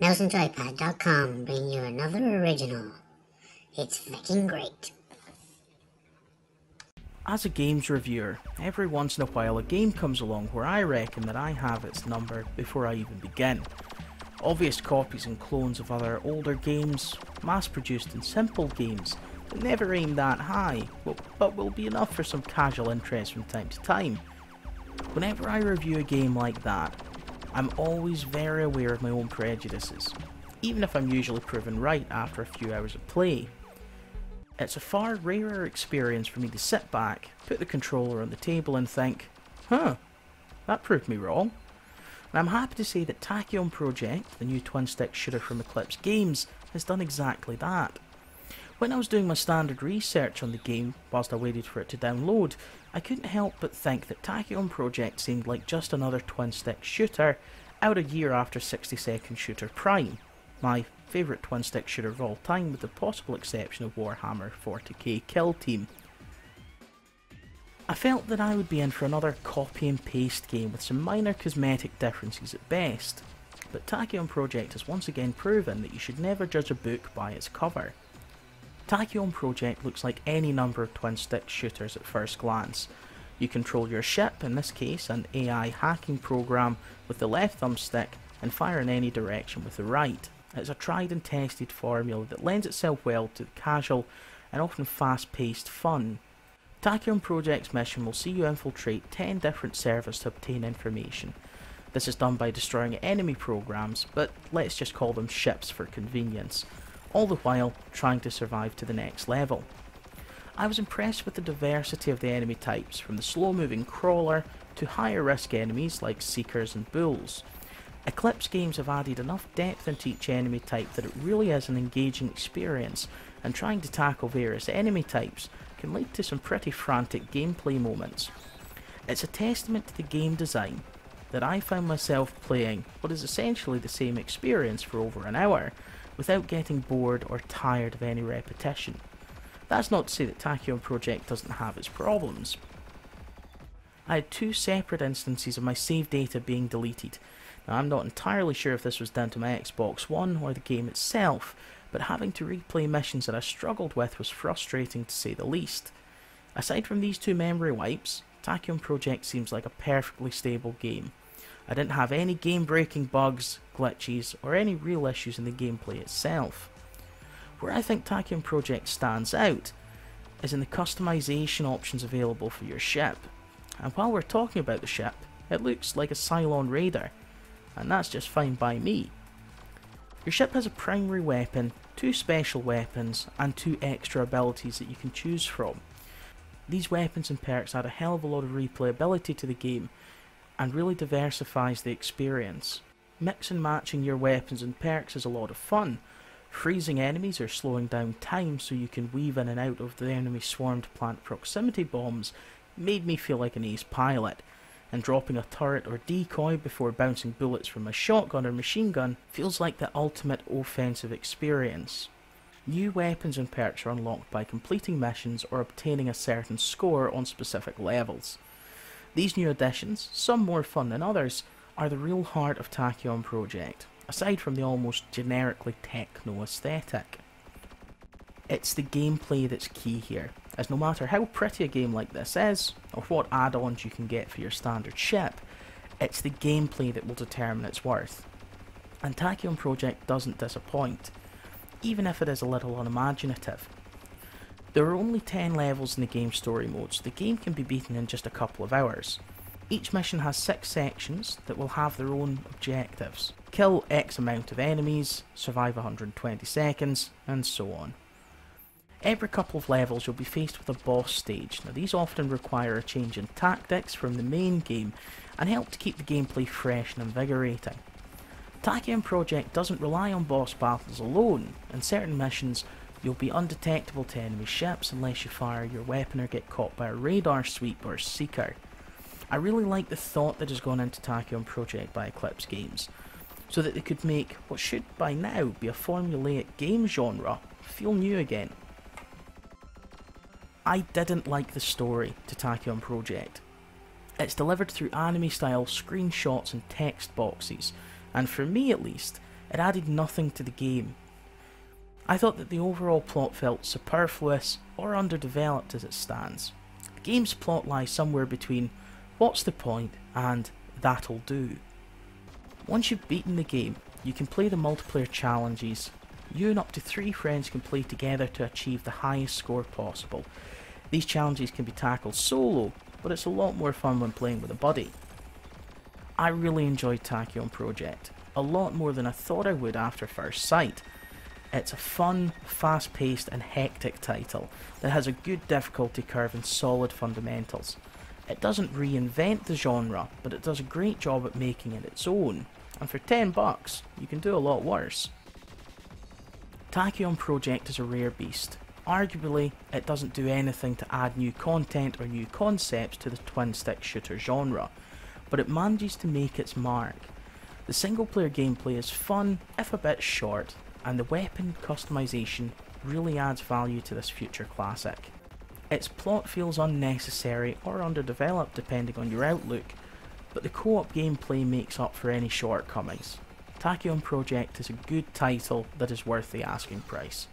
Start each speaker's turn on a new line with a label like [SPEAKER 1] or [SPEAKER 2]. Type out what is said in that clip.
[SPEAKER 1] MouseNJoypad.com bring you another original. It's fucking great.
[SPEAKER 2] As a games reviewer, every once in a while a game comes along where I reckon that I have its number before I even begin. Obvious copies and clones of other older games, mass-produced and simple games that never aim that high, but will be enough for some casual interest from time to time. Whenever I review a game like that, I'm always very aware of my own prejudices, even if I'm usually proven right after a few hours of play. It's a far rarer experience for me to sit back, put the controller on the table and think, that proved me wrong. And I'm happy to say that Tachyon Project, the new twin-stick shooter from Eclipse Games, has done exactly that. When I was doing my standard research on the game whilst I waited for it to download, I couldn't help but think that Tachyon Project seemed like just another twin-stick shooter out a year after 60-second Shooter Prime, my favourite twin-stick shooter of all time with the possible exception of Warhammer 40k Kill Team. I felt that I would be in for another copy and paste game with some minor cosmetic differences at best, but Tachyon Project has once again proven that you should never judge a book by its cover. Tachyon Project looks like any number of twin-stick shooters at first glance. You control your ship, in this case an AI hacking program, with the left thumbstick and fire in any direction with the right. It's a tried and tested formula that lends itself well to the casual and often fast-paced fun. Tachyon Project's mission will see you infiltrate 10 different servers to obtain information. This is done by destroying enemy programs, but let's just call them ships for convenience, all the while trying to survive to the next level. I was impressed with the diversity of the enemy types, from the slow-moving crawler to higher risk enemies like seekers and bulls. Eclipse Games have added enough depth into each enemy type that it really is an engaging experience, and trying to tackle various enemy types can lead to some pretty frantic gameplay moments. It's a testament to the game design that I found myself playing what is essentially the same experience for over an hour, without getting bored or tired of any repetition. That's not to say that Tachyon Project doesn't have its problems. I had two separate instances of my save data being deleted. Now, I'm not entirely sure if this was down to my Xbox One or the game itself, but having to replay missions that I struggled with was frustrating to say the least. Aside from these two memory wipes, Tachyon Project seems like a perfectly stable game. I didn't have any game-breaking bugs, glitches, or any real issues in the gameplay itself. Where I think Tachyon Project stands out is in the customization options available for your ship. And while we're talking about the ship, it looks like a Cylon Raider, and that's just fine by me. Your ship has a primary weapon, two special weapons, and two extra abilities that you can choose from. These weapons and perks add a hell of a lot of replayability to the game, and really diversifies the experience. Mix and matching your weapons and perks is a lot of fun. Freezing enemies or slowing down time so you can weave in and out of the enemy swarmed plant proximity bombs made me feel like an ace pilot, and dropping a turret or decoy before bouncing bullets from a shotgun or machine gun feels like the ultimate offensive experience. New weapons and perks are unlocked by completing missions or obtaining a certain score on specific levels. These new additions, some more fun than others, are the real heart of Tachyon Project, aside from the almost generically techno aesthetic. It's the gameplay that's key here, as no matter how pretty a game like this is, or what add-ons you can get for your standard ship, it's the gameplay that will determine its worth. And Tachyon Project doesn't disappoint, even if it is a little unimaginative. There are only 10 levels in the game's story mode, so the game can be beaten in just a couple of hours. Each mission has 6 sections that will have their own objectives. Kill X amount of enemies, survive 120 seconds, and so on. Every couple of levels you'll be faced with a boss stage. Now, these often require a change in tactics from the main game and help to keep the gameplay fresh and invigorating. Tachyon Project doesn't rely on boss battles alone. In certain missions, you'll be undetectable to enemy ships unless you fire your weapon or get caught by a radar sweep or seeker. I really like the thought that has gone into Tachyon Project by Eclipse Games, so that they could make what should by now be a formulaic game genre feel new again. I didn't like the story to Tachyon Project. It's delivered through anime style screenshots and text boxes, and for me at least, It added nothing to the game. I thought that the overall plot felt superfluous or underdeveloped as it stands. The game's plot lies somewhere between what's the point and that'll do. Once you've beaten the game, you can play the multiplayer challenges. You and up to 3 friends can play together to achieve the highest score possible. These challenges can be tackled solo, but it's a lot more fun when playing with a buddy. I really enjoyed Tachyon Project, a lot more than I thought I would after first sight. It's a fun, fast-paced and hectic title that has a good difficulty curve and solid fundamentals. It doesn't reinvent the genre, but it does a great job at making it its own, and for $10 you can do a lot worse. Tachyon Project is a rare beast. Arguably, it doesn't do anything to add new content or new concepts to the twin-stick shooter genre, but it manages to make its mark. The single-player gameplay is fun, if a bit short, and the weapon customization really adds value to this future classic. Its plot feels unnecessary or underdeveloped depending on your outlook, but the co-op gameplay makes up for any shortcomings. Tachyon Project is a good title that is worth the asking price.